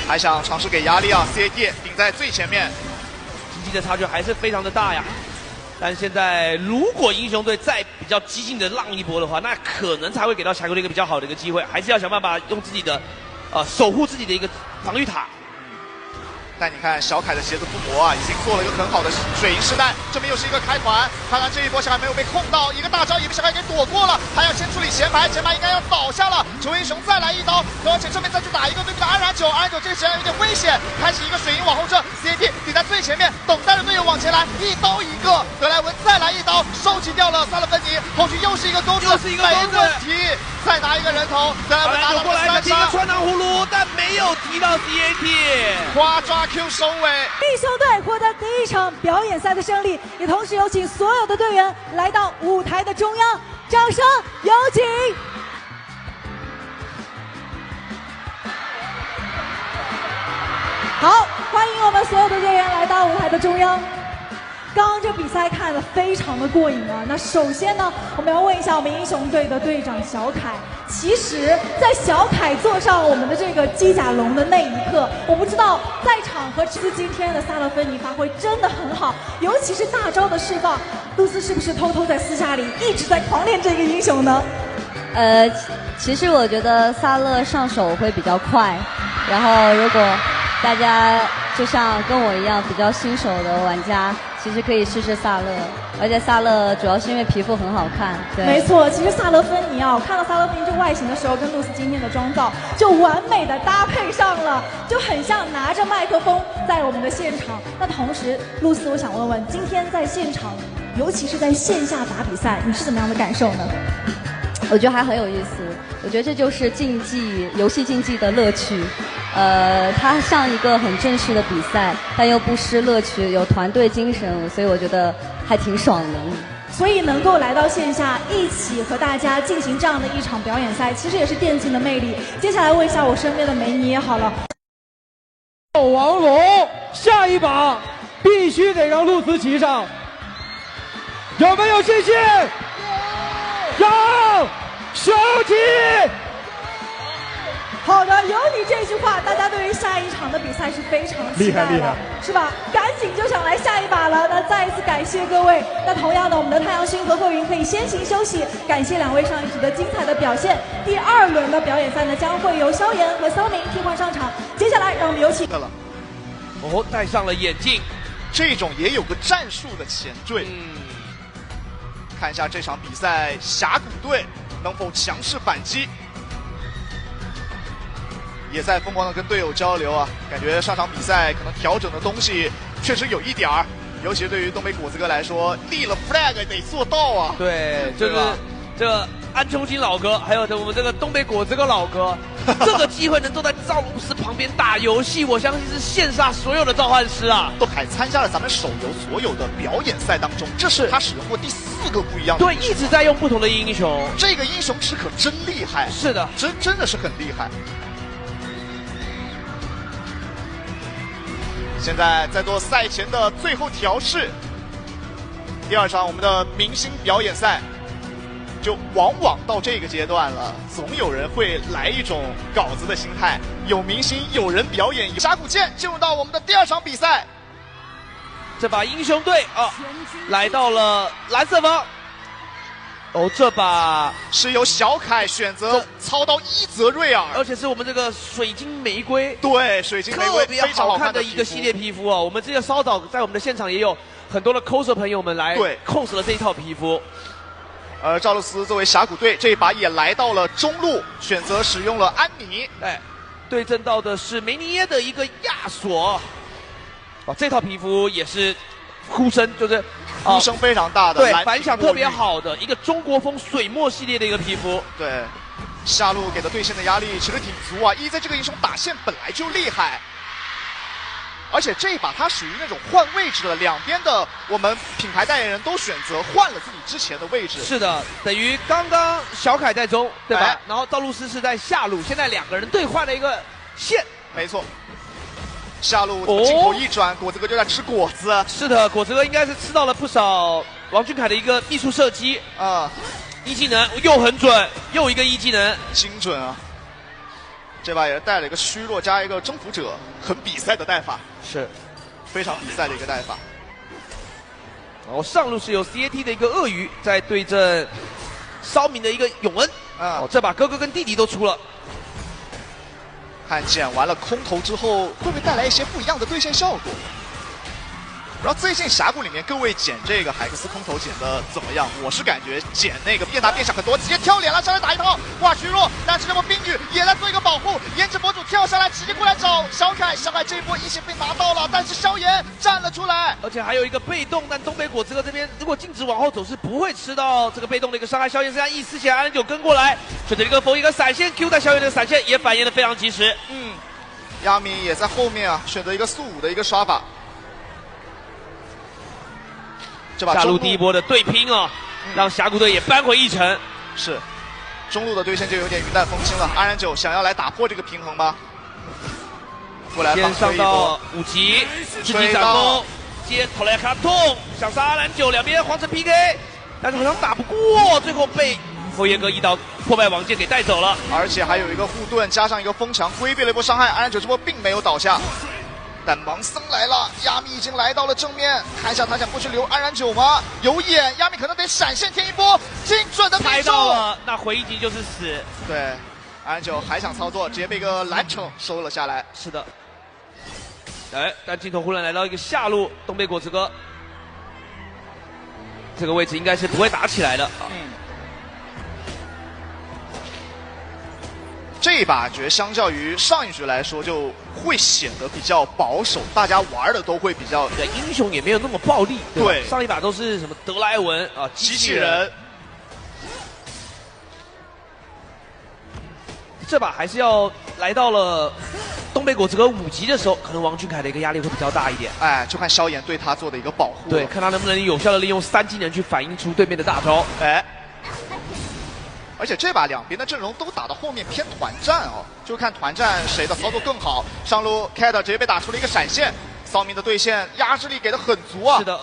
还想尝试给压力啊 ，CAT 顶在最前面，经济的差距还是非常的大呀。但现在如果英雄队再比较激进的浪一波的话，那可能才会给到峡谷队一个比较好的一个机会，还是要想办法用自己的守护自己的一个防御塔。但你看小凯的鞋子附魔啊，已经做了一个很好的水银时代，这边又是一个开团，看看这一波小凯没有被控到，一个大招也被小凯给躲过了，还要先处理前排，前排应该要倒下了，楚英雄再来一刀，而且这边再去打一个对面的安然9，安然9这个时间有点危险，开启一个水银往后撤 ，CAT 顶在最前面，等待着队友往前来，一刀一个，德莱文再来一刀，收起掉了萨勒芬尼，后续又是一个钩子，没问题，再拿一个人头，德莱文拿到了3杀，第一个穿膛葫芦，但没有提到 CAT， 花抓 Q 收尾。英雄队获得第一场表演赛的胜利，也同时有请所有的队员来到舞台的中央，掌声有请。好，欢迎我们所有的队员来到舞台的中央。刚刚这比赛看得非常的过瘾啊！那首先呢，我们要问一下我们英雄队的队长小凯。其实，在小凯坐上我们的这个机甲龙的那一刻，我不知道在场和吃今天的萨勒芬尼发挥真的很好，尤其是大招的释放，露丝是不是偷偷在私下里一直在狂练这个英雄呢？其实我觉得萨勒上手会比较快，然后如果大家就像跟我一样比较新手的玩家，其实可以试试萨勒，而且萨勒主要是因为皮肤很好看。对，没错，其实萨勒芬尼啊，我看到萨勒芬尼这外形的时候，跟露丝今天的妆造就完美的搭配上了，就很像拿着麦克风在我们的现场。那同时，露丝，我想问问，今天在现场，尤其是在线下打比赛，你是怎么样的感受呢？我觉得还很有意思，我觉得这就是游戏竞技的乐趣。它像一个很正式的比赛，但又不失乐趣，有团队精神，所以我觉得还挺爽的。所以能够来到线下，一起和大家进行这样的一场表演赛，其实也是电竞的魅力。接下来问一下我身边的梅尼也好了。王龙，下一把必须得让露丝骑上，有没有信心？有，雄起！好的，有你这句话，大家对于下一场的比赛是非常期待了，是吧？赶紧就想来下一把了。那再一次感谢各位。那同样的，我们的太阳星和贺云可以先行休息，感谢两位上一局的精彩的表现。第2轮的表演赛呢，将会由萧炎和骚明替换上场。接下来，让我们有请。戴上了眼镜，这种也有个战术的前缀。看一下这场比赛，峡谷队能否强势反击？也在疯狂的跟队友交流啊，感觉上场比赛可能调整的东西确实有一点儿，尤其对于东北果子哥来说，立了 flag 得做到啊。对，就是这个安冲金老哥，还有我们这个东北果子哥老哥，这个机会能坐在赵露思旁边打游戏，我相信是羡煞所有的召唤师啊。都还参加了咱们手游所有的表演赛当中，这是他使用过第4个不一样的。对，一直在用不同的英雄，这个英雄池可真厉害。是的，真的是很厉害。现在在做赛前的最后调试，第2场我们的明星表演赛，就往往到这个阶段了，总有人会来一种稿子的心态，有明星，有人表演。峡谷剑进入到我们的第2场比赛，这把英雄队来到了蓝色方。这把是由小凯选择操刀伊泽瑞尔，而且是我们这个水晶玫瑰，对，水晶玫瑰特别好看的一个系列皮肤啊！我们这个稍早在我们的现场也有很多的 coser 朋友们来cos了这一套皮肤。赵露思作为峡谷队这一把也来到了中路，选择使用了安妮，对阵到的是梅尼耶的一个亚索，这套皮肤也是呼声，就是呼声非常大的，对，反响特别好的一个中国风水墨系列的一个皮肤。对，下路给的对线的压力其实挺足啊，EZ这个英雄打线本来就厉害。而且这一把他属于那种换位置的，两边的我们品牌代言人都选择换了自己之前的位置。是的，等于刚刚小凯在中，对吧？然后道路斯是在下路，现在两个人对换了一个线。没错。下路镜头一转，果子哥就在吃果子。是的，果子哥应该是吃到了不少王俊凯的一个秘术射击啊，1技能又很准，又一个1技能，精准啊！这把也是带了一个虚弱加一个征服者，很比赛的带法，是非常比赛的一个带法。然后上路是有 CAT 的一个鳄鱼在对阵烧明的一个永恩啊，这把哥哥跟弟弟都出了。看捡完了空投之后，会不会带来一些不一样的对线效果？然后最近峡谷里面各位捡这个海克斯空投捡的怎么样？我是感觉捡那个变大变小很多，直接跳脸了，上来打一套，哇虚弱，但是这波冰女也来做一个保护，颜值博主跳下来直接过来找小凯，小凯这一波一血被拿到了，但是萧炎站了出来，而且还有一个被动，但东北果子哥这边如果径直往后走是不会吃到这个被动的一个伤害，萧炎身上一丝血，RN9跟过来，选择一个封一个闪现 Q 在萧炎的闪现也反应的非常及时，亚米也在后面啊，选择一个速5的一个刷法。下路第一波的对拼啊，让峡谷队也扳回一城。是，中路的对线就有点云淡风轻了。RN9想要来打破这个平衡吗？过来先上到5级，自己斩攻，接口莱卡痛，想杀RN9，两边皇城 PK， 但是好像打不过，最后被侯爷哥一刀破败王剑给带走了。而且还有一个护盾，加上一个风墙，规避了一波伤害。RN9这波并没有倒下。但盲僧来了，亚米已经来到了正面，看一下他想过去留RN9吗？有眼，亚米可能得闪现添一波，精准的拍到了，那回一击就是死。对 ，RN9还想操作，直接被一个蓝惩收了下来。是的，但镜头忽然来到一个下路，东北果子哥，这个位置应该是不会打起来的。这一把局相较于上一局来说，就会显得比较保守，大家玩的都会比较，英雄也没有那么暴力。对，上一把都是什么德莱文啊，机器人。这把还是要来到了东北果子哥5级的时候，可能王俊凯的一个压力会比较大一点。哎，就看萧炎对他做的一个保护。对，看他能不能有效的利用3技能去反映出对面的大招。而且这把两边的阵容都打到后面偏团战哦，就看团战谁的操作更好。上路 Cat 直接被打出了一个闪现，骚明的对线压制力给的很足啊。是的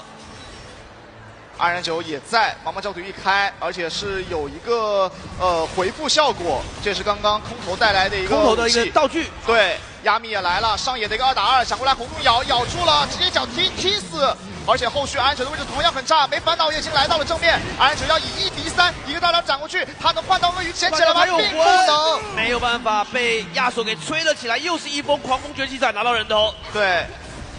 ，RN9也在，茫茫教徒一开，而且是有一个回复效果，这是刚刚空投带来的一个空投的一个道具。对，亚米也来了，上野的一个2打2，想过来红盾咬住了，直接脚踢死。而且后续RN9的位置同样很差，没烦恼也已经来到了正面。RN9要以1敌3，一个大招斩过去，他能换到鳄鱼捡起来吗？并不能，没有办法，被亚索给吹了起来，又是一波狂风崛起斩拿到人头。对，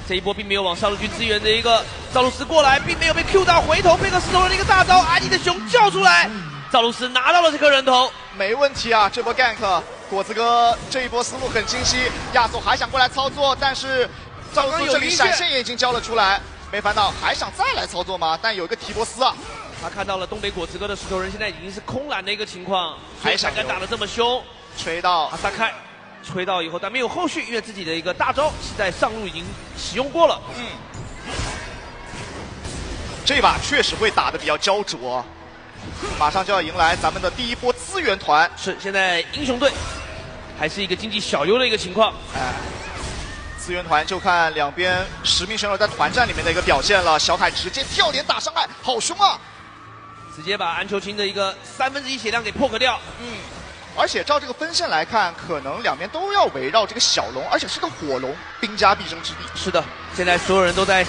这一波并没有往上路去支援的一个赵露思过来，并没有被 Q 到，回头被个石头人的一个大招，阿尼的熊叫出来，赵露思拿到了这颗人头，没问题啊，这波 gank， 果子哥这一波思路很清晰，亚索还想过来操作，但是赵露思这里闪现也已经交了出来。没烦恼，还想再来操作吗？但有一个提波斯啊，他看到了东北果子哥的石头人现在已经是空蓝的一个情况，还想敢打得这么凶，吹到阿萨开，吹到以后但没有后续，因为自己的一个大招是在上路已经使用过了。这把确实会打得比较焦灼，马上就要迎来咱们的第一波资源团。是，现在英雄队还是一个经济小优的一个情况。资源团就看两边10名选手在团战里面的一个表现了。小凯直接跳脸打伤害，好凶啊！直接把安秋清的一个1/3血量给破克掉。而且照这个分线来看，可能两边都要围绕这个小龙，而且是个火龙，兵家必争之地。是的，现在所有人都在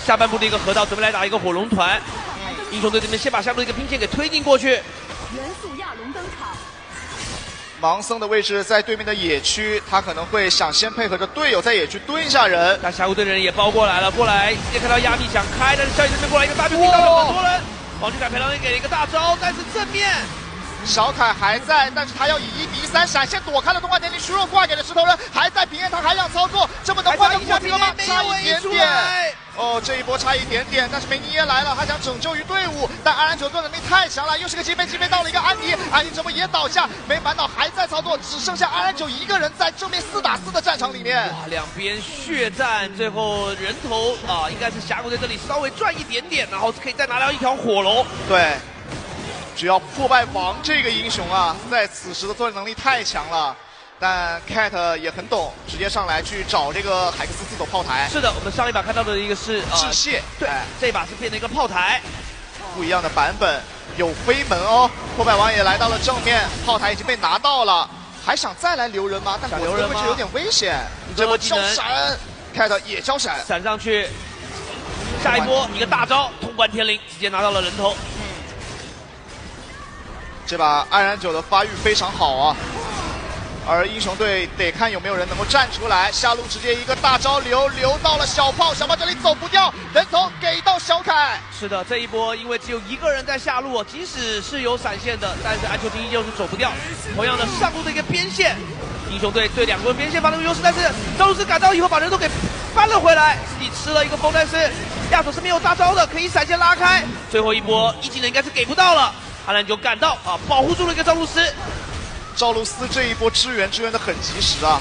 下半部的一个河道，准备来打一个火龙团。英雄队这边先把下路的一个兵线给推进过去。元素亚龙登场。盲僧的位置在对面的野区，他可能会想先配合着队友在野区蹲一下人。但峡谷队的人也包过来了，过来直接看到亚米想开，但是萧炎这边过来一个大兵听到了很多人。王俊凯陪狼也给了一个大招，但是正面小凯还在，但是他要以1敌3闪现躲开了东莞年龄虚弱挂给了石头人，还在平原他还想操作，这么能换到果子哥吗？差一点点。哦，这一波差一点点，但是梅尼耶来了，他想拯救于队伍，但阿兰九盾能力太强了，又是个击飞到了一个安妮，安妮这波也倒下，没烦恼还在操作，只剩下阿兰九一个人在正面4打4的战场里面。哇，两边血战，最后人头应该是峡谷在这里稍微赚一点点，然后可以再拿到一条火龙。对，只要破败王这个英雄啊，在此时的作战能力太强了。但 Cat 也很懂，直接上来去找这个海克斯自走炮台。是的，我们上一把看到的一个是致谢，对，这把是变成一个炮台，不一样的版本，有飞门哦。破败王也来到了正面，炮台已经被拿到了，还想再来留人吗？但果子的位置有点危险。这波交闪 ，Cat 也交闪，闪上去，下一波一个大招通关天灵，直接拿到了人头。这把安然九的发育非常好啊。而英雄队得看有没有人能够站出来，下路直接一个大招流到了小炮，小炮这里走不掉，人头给到小凯。是的，这一波因为只有一个人在下路，即使是有闪现的，但是安秋丁依旧是走不掉。同样的上路的一个边线，英雄队对2个人边线发动优势，但是赵露思赶到以后把人头给翻了回来，自己吃了一个风，但是亚索是没有大招的，可以闪现拉开。最后一波一技能应该是给不到了，阿兰就赶到保护住了一个赵露思。赵露思这一波支援的很及时啊，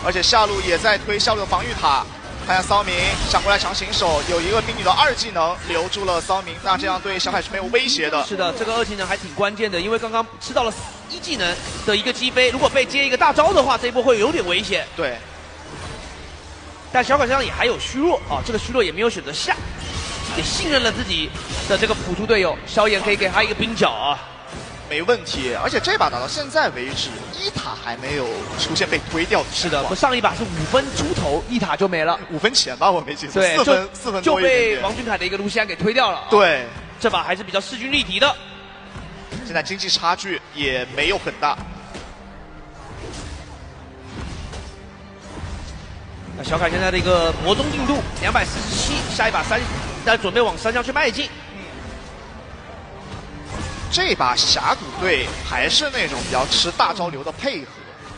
而且下路也在推下路的防御塔。看下骚明想过来抢行手，有一个冰女的2技能留住了骚明，那这样对小凯是没有威胁的。是的，这个2技能还挺关键的，因为刚刚吃到了1技能的一个击飞，如果被接一个大招的话，这一波会有点危险。对，但小凯身上也还有虚弱这个虚弱也没有选择下，也信任了自己的这个辅助队友，萧炎可以给他一个冰角啊。没问题，而且这把打到现在为止，一塔还没有出现被推掉的情况。是的，上一把是5分出头，一塔就没了，5分前吧，我没记错。对，4分就被王俊凯的一个卢锡安给推掉了。对，这把还是比较势均力敌的。现在经济差距也没有很大。那小凯现在的一个魔宗进度247，下一把在准备往3项去迈进。这把峡谷队还是那种比较吃大招流的配合，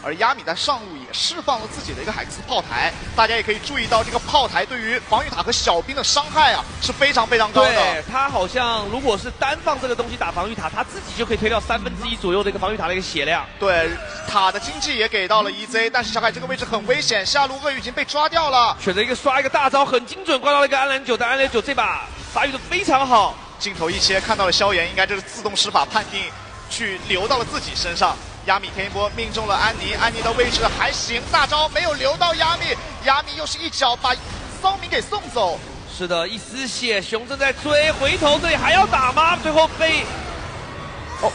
而亚米在上路也释放了自己的一个海克斯炮台。大家也可以注意到，这个炮台对于防御塔和小兵的伤害啊是非常非常高的。对，他好像如果是单放这个东西打防御塔，他自己就可以推掉1/3左右的一个防御塔的一个血量。对，塔的经济也给到了 EZ， 但是小凯这个位置很危险，下路鳄鱼已经被抓掉了，选择刷一个大招，很精准刮到了一个安澜9，但安澜9这把发育的非常好。镜头一切看到了萧炎，应该这是自动施法判定去留到了自己身上。亚米添一波命中了安妮，安妮的位置还行，大招没有留到亚米，亚米又是一脚把骚明给送走。是的，一丝血，熊正在追，回头这里还要打吗？最后被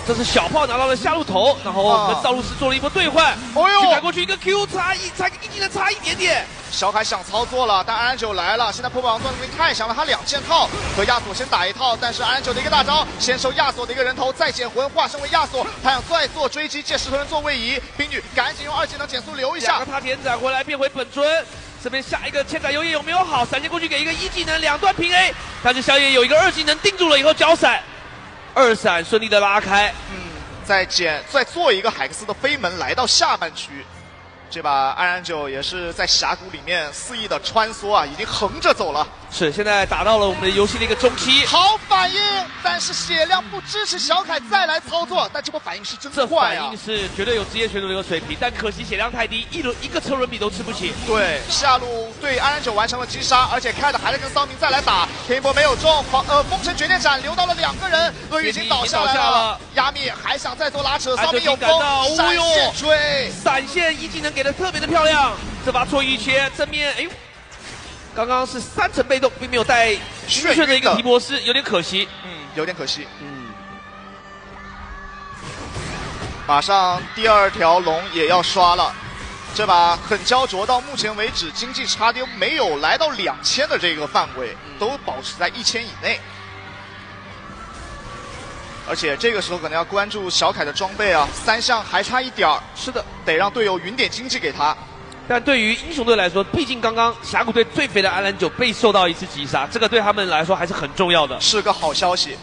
这是小炮拿到了下路头，然后我们赵露思做了一波兑换，去赶过去一个 Q 差一技能差一点点。小凯想操作了，但安然9来了，现在破败王能力太强了，他2件套和亚索先打一套，但是安然9的一个大招先收亚索的一个人头，再捡魂化身为亚索，他想再做追击，借石头人做位移，冰女赶紧用2技能减速留一下，2个塔田斩回来变回本尊。这边下一个千载游野有没有好？闪现过去给一个1技能2段平 A， 但是小野有一个2技能定住了以后交闪，2闪顺利的拉开。再做一个海克斯的飞门来到下半区。这把安然9也是在峡谷里面肆意的穿梭啊，已经横着走了。是，现在打到了我们的游戏的一个中期。好反应，但是血量不支持小凯再来操作，但这波反应是真快啊！这反应是绝对有职业选手的一个水平，但可惜血量太低，一个车轮比都吃不起。对，下路对安然9完成了击杀，而且Cat还在跟骚明再来打，天一波没有中，风神绝剑斩留到了2个人，鳄鱼已经倒下来了。亚米还想再做拉扯，骚明有风，闪现追，闪现1技能给的特别的漂亮，这把错一切正面，哎呦。刚刚是3层被动，并没有带血的一个提博士，有点可惜。有点可惜。马上第2条龙也要刷了，这把很焦灼，到目前为止经济差丢没有来到2000的这个范围，都保持在1000以内。而且这个时候可能要关注小凯的装备啊，3项还差一点儿。是的，得让队友云点经济给他。但对于英雄队来说，毕竟刚刚峡谷队最肥的安澜9被受到一次击杀，这个对他们来说还是很重要的，是个好消息。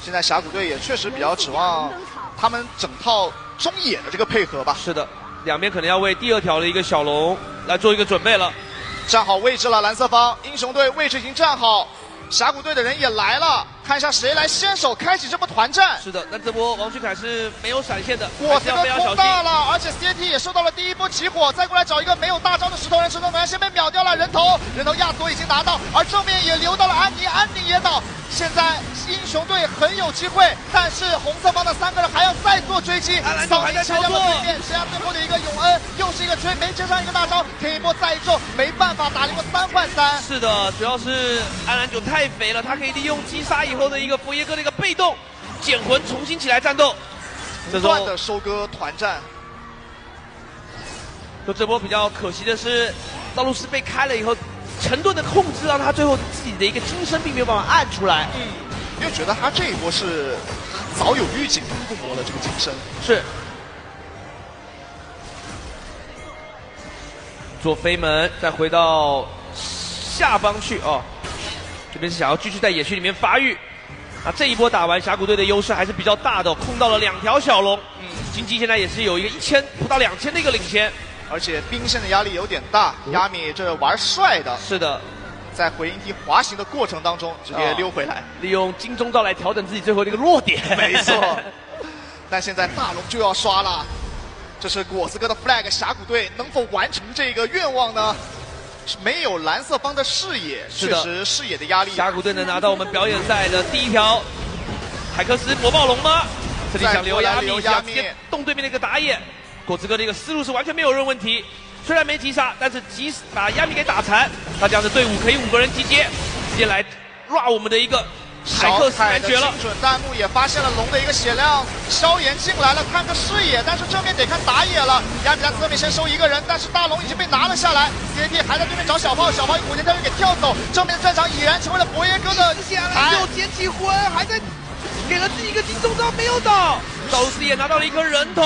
现在峡谷队也确实比较指望他们整套中野的这个配合吧。是的，两边可能要为第2条的一个小龙来做一个准备了。站好位置了，蓝色方英雄队位置已经站好，峡谷队的人也来了，看一下谁来先手开启这波团战。是的，那这波王俊凯是没有闪现的，果子哥空大了，而且 CT 也受到了第一波起火，再过来找一个没有大招的石头人，石头人先被秒掉了，人头亚索已经拿到，而正面也留到了安妮，安妮也倒。现在英雄队很有机会，但是红色方的3个人还要再做追击，扫还在操作，对面剩下最后的一个永恩，又是一个追，没接上一个大招，添一波再一中，没办法打了一个3换3。是的，主要是安澜九太肥了，他可以利用击杀以后的一个佛爷哥的一个被动捡魂，重新起来战斗，不断的收割团战。就这波比较可惜的是，道路斯被开了以后，沉顿的控制让他最后自己的一个金身并没有办法按出来。因为觉得他这一波是早有预警附魔了这个金身。是。做飞门，再回到下方去哦。这边是想要继续在野区里面发育。啊，这一波打完，峡谷队的优势还是比较大的、哦，控到了2条小龙。经济现在也是有一个1000不到2000的一个领先。而且兵线的压力有点大，亚米这玩帅的，是的，在回音梯滑行的过程当中直接溜回来，利用金钟罩来调整自己最后的一个弱点。没错，但现在大龙就要刷了，这是果子哥的 flag， 峡谷队能否完成这个愿望呢？没有蓝色方的视野，确实视野的压力。峡谷队能拿到我们表演赛的第1条海克斯魔暴龙吗？这里想留亚米，想直接动对面的一个打野。果子哥的一个思路是完全没有任何问题，虽然没击杀，但是把亚米给打残，他这样的队伍可以5个人集结，直接来 run 我们的一个海克斯男爵了。精准弹幕也发现了龙的一个血量，萧炎进来了，看个视野，但是正面得看打野了。亚米在侧面先收1个人，但是大龙已经被拿了下来 ，CT 还在对面找小炮，小炮一火箭跳跃给跳走，正面的战场已然成为了佛爷哥的台。又捡起魂，还在给了自己一个金钟罩，没有倒，道路斯也拿到了一颗人头。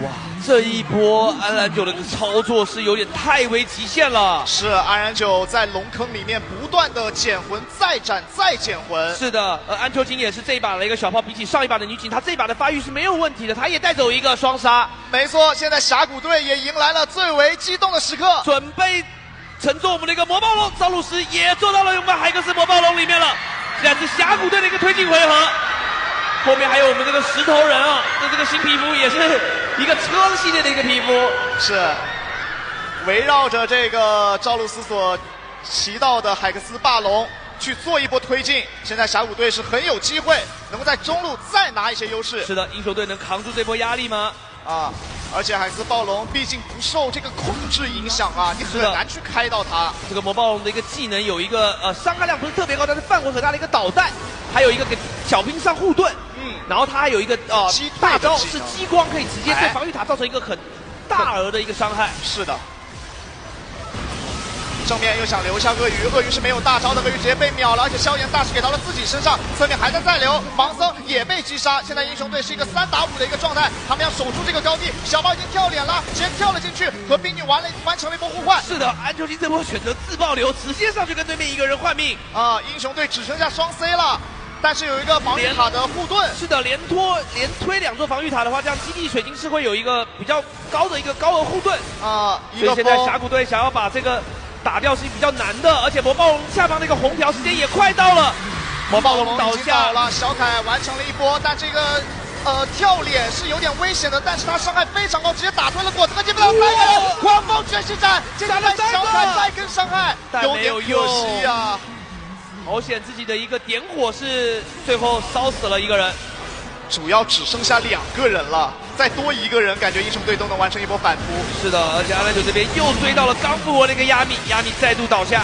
哇，这一波安澜九的操作是有点太为极限了。是安然九在龙坑里面不断的捡魂，再斩再捡魂。是的，安秋瑾也是这一把的一个小炮，比起上一把的女警，她这一把的发育是没有问题的，她也带走一个双杀。没错，现在峡谷队也迎来了最为激动的时刻，准备乘坐我们的一个魔暴龙，赵露思也坐到了我们海克斯魔暴龙里面了。现在是峡谷队的一个推进回合。后面还有我们这个石头人啊，这个新皮肤也是一个车系列的一个皮肤，是围绕着这个赵露思所骑到的海克斯霸龙去做一波推进。现在峡谷队是很有机会能够在中路再拿一些优势。是的，英雄队能扛住这波压力吗？啊，而且海克斯暴龙毕竟不受这个控制影响啊，你很难去开到它。这个魔暴龙的一个技能有一个伤害量不是特别高，但是范围很大的一个导弹，还有一个给小兵上护盾。然后他还有一个大招是激光，可以直接对防御塔造成一个很大额的一个伤害。是的。正面又想留下鳄鱼，鳄鱼是没有大招的，鳄鱼直接被秒了，而且萧炎大师给到了自己身上，侧面还在再留，盲僧也被击杀。现在英雄队是一个3打5的一个状态，他们要守住这个高地。小豹已经跳脸了，直接跳了进去，和冰女完成了一波互换。是的，安秋瑾这波选择自爆流，直接上去跟对面一个人换命。啊，英雄队只剩下双 C 了。但是有一个防御塔的护盾，是的，连推2座防御塔的话，这样基地水晶是会有一个比较高的一个高额护盾啊。所以现在峡谷队想要把这个打掉是比较难的，而且魔暴龙下方那个红条时间也快到了，魔暴龙倒下了，小凯完成了一波，但这个跳脸是有点危险的，但是他伤害非常高，直接打退了果子哥，接不到3个人，狂风卷息斩，接下来小凯再跟伤害，有点可惜啊。好险，自己的一个点火是最后烧死了一个人，主要只剩下2个人了，再多1个人，感觉英雄队都能完成一波反扑。是的，而且安澜九这边又追到了刚复活的一个亚米，亚米再度倒下。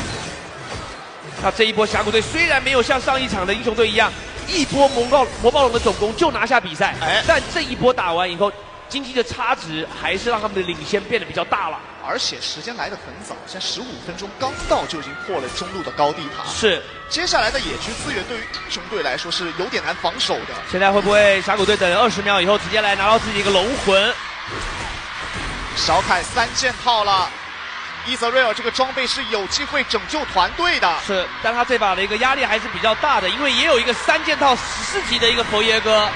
那这一波峡谷队虽然没有像上一场的英雄队一样，一波魔暴龙的总攻就拿下比赛，但这一波打完以后，经济的差值还是让他们的领先变得比较大了。而且时间来得很早，现在15分钟刚到就已经破了中路的高地塔。是，接下来的野区资源对于英雄队来说是有点难防守的。现在会不会峡谷队等20秒以后直接来拿到自己一个龙魂？小凯3件套了，伊泽瑞尔这个装备是有机会拯救团队的。是，但他这把的一个压力还是比较大的，因为也有一个3件套14级的一个佛爷哥。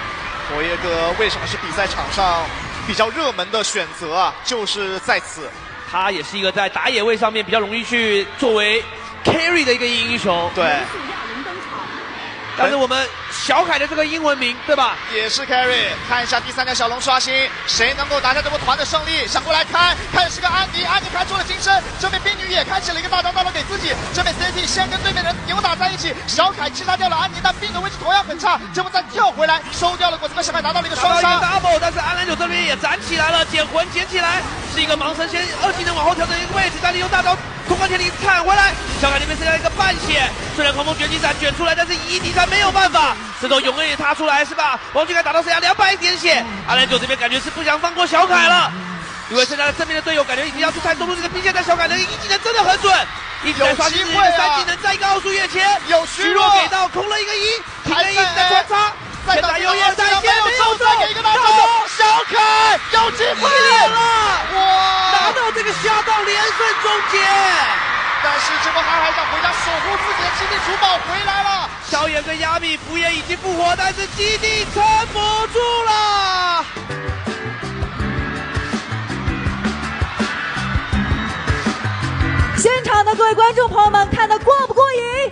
佛爷哥为什么是比赛场上比较热门的选择啊？就是在此。他也是一个在打野位上面比较容易去作为 carry 的一个英雄。对。但是我们小凯的这个英文名，对吧？也是 carry。看一下第3条小龙刷新，谁能够拿下这波团的胜利？想过来看的是个安妮，安妮开出了金身，这边冰女也开启了一个大招给自己。这边 CT 先跟对面人扭打在一起，小凯击杀掉了安妮，但冰的位置同样很差，这波再跳回来收掉了果子哥，小凯拿到了一个双杀。double， 但是安澜九这边也站起来了，捡魂捡起来，是一个盲神先2技能往后调整一个位置，再利用大招通关天灵铲回来。小凯这边剩下一个半血，虽然狂风卷击斩卷出来，但是一敌3没有办法。这种永恩也踏出来是吧？王俊凯打到剩下200点血，阿兰九这边感觉是不想放过小凯了，因为现在正面的队友感觉已经要去猜中路这个兵线，但小凯的一技能真的很准，一直在刷新自己的3技能，再一个奥数越切，有虚弱给到空了一个1，还一直在穿插，再打右眼再接没有再给一个大招，小凯有机会了，哇！拿到这个下道连胜终结。但是这波还想回家守护自己的基地，主堡回来了。小野跟亚米福也已经复活，但是基地撑不住了。现场的各位观众朋友们，看得过不过瘾？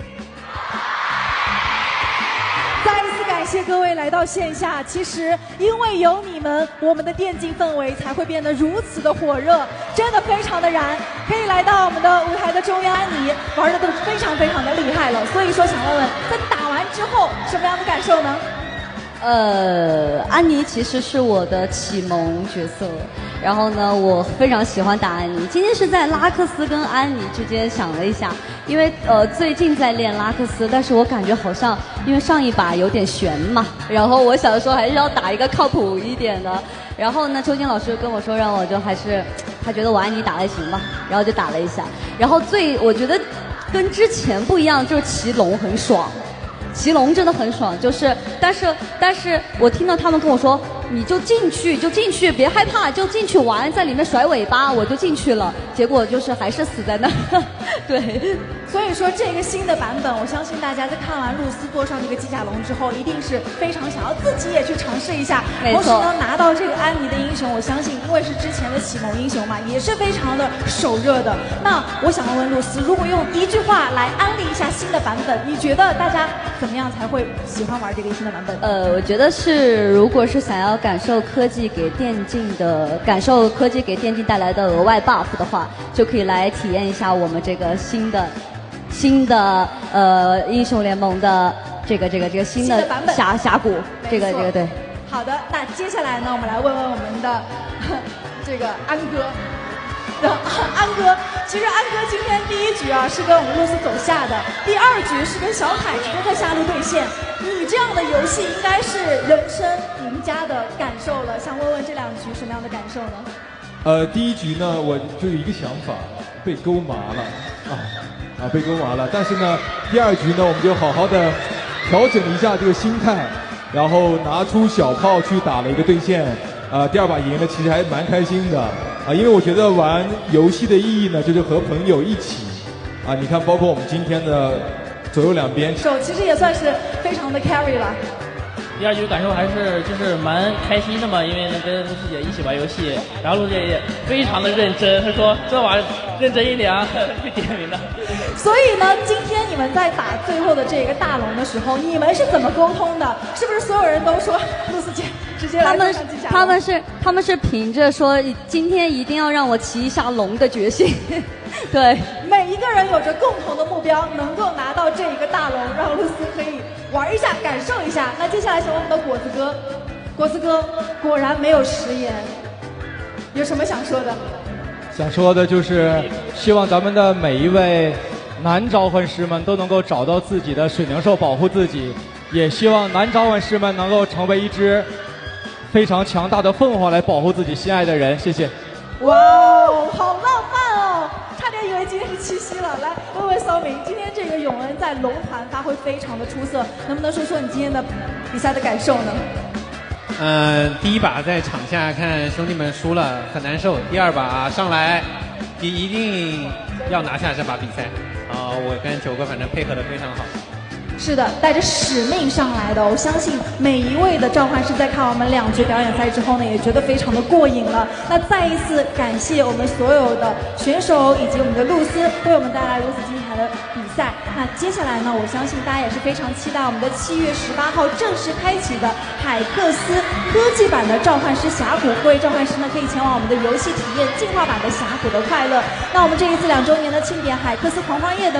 再一次感谢各位来到线下。其实因为有你们，我们的电竞氛围才会变得如此的火热，真的非常的燃。可以来到我们的舞台的中央，安妮玩的都非常非常的厉害了。所以说想问问，在打完之后什么样的感受呢？安妮其实是我的启蒙角色，然后呢，我非常喜欢打安妮。今天是在拉克斯跟安妮之间想了一下，因为最近在练拉克斯，但是我感觉好像因为上一把有点悬嘛，然后我想说还是要打一个靠谱一点的。然后呢，周金老师跟我说让我就还是他觉得我安妮打得行吧，然后就打了一下。然后我觉得跟之前不一样，就是骑龙很爽。骑龙真的很爽，但是我听到他们跟我说，你就进去，别害怕，就进去玩，在里面甩尾巴，我就进去了，结果就是还是死在那。对，所以说这个新的版本，我相信大家在看完露丝坐上这个机甲龙之后，一定是非常想要自己也去尝试一下。同时呢，拿到这个安妮的英雄，我相信因为是之前的启蒙英雄嘛，也是非常的手热的。那我想问露丝，如果用一句话来安利一下新的版本，你觉得大家怎么样才会喜欢玩这个新的版本？我觉得如果是想要感受科技给电竞带来的额外 buff 的话，就可以来体验一下我们这个新的英雄联盟的这个新的版本峡谷，这个对。好的，那接下来呢，我们来问问我们的这个安哥。安哥，其实安哥今天第1局是跟我们露丝走下的，第2局是跟小凯直接在下路对线。你这样的游戏应该是人生赢家的感受了，想问问这2局什么样的感受呢？第1局呢，我就有一个想法，被勾麻了被勾麻了。但是呢，第2局呢，我们就好好的调整一下这个心态，然后拿出小炮去打了一个对线。第2把赢了，其实还蛮开心的因为我觉得玩游戏的意义呢，就是和朋友一起你看，包括我们今天的左右两边，其实也算是非常的 carry 了。第2局感受还是就是蛮开心的嘛，因为能跟露丝姐一起玩游戏，然后露丝姐也非常的认真，她说这玩意儿认真一点会点名的。所以呢，今天你们在打最后的这个大龙的时候，你们是怎么沟通的？是不是所有人都说露丝姐直接来上机甲龙？他们是凭着说今天一定要让我骑一下龙的决心。对，每一个人有着共同的目标，能够拿到这一个大龙，让露丝可以玩一下，感受一下。那接下来请问我们的果子哥，果子哥果然没有食言，有什么想说的？想说的就是希望咱们的每一位男召唤师们都能够找到自己的水灵兽，保护自己，也希望男召唤师们能够成为一只非常强大的凤凰来保护自己心爱的人。谢谢。哇哦，好浪漫哦！差点以为今天是七夕了。来，问问骚明，今天这个永恩在龙团发挥非常的出色，能不能说说你今天的比赛的感受呢？第1把在场下看兄弟们输了很难受，第2把上来一定要拿下这把比赛我跟9哥反正配合的非常好。是的，带着使命上来的。我相信每一位的召唤师在看我们2局表演赛之后呢，也觉得非常的过瘾了。那再一次感谢我们所有的选手以及我们的露丝，为我们带来如此精彩的比赛。那接下来呢，我相信大家也是非常期待我们的7月18号正式开启的海克斯科技版的召唤师峡谷。各位召唤师呢，可以前往我们的游戏体验进化版的峡谷的快乐。那我们这一次2周年的庆典海克斯狂欢夜的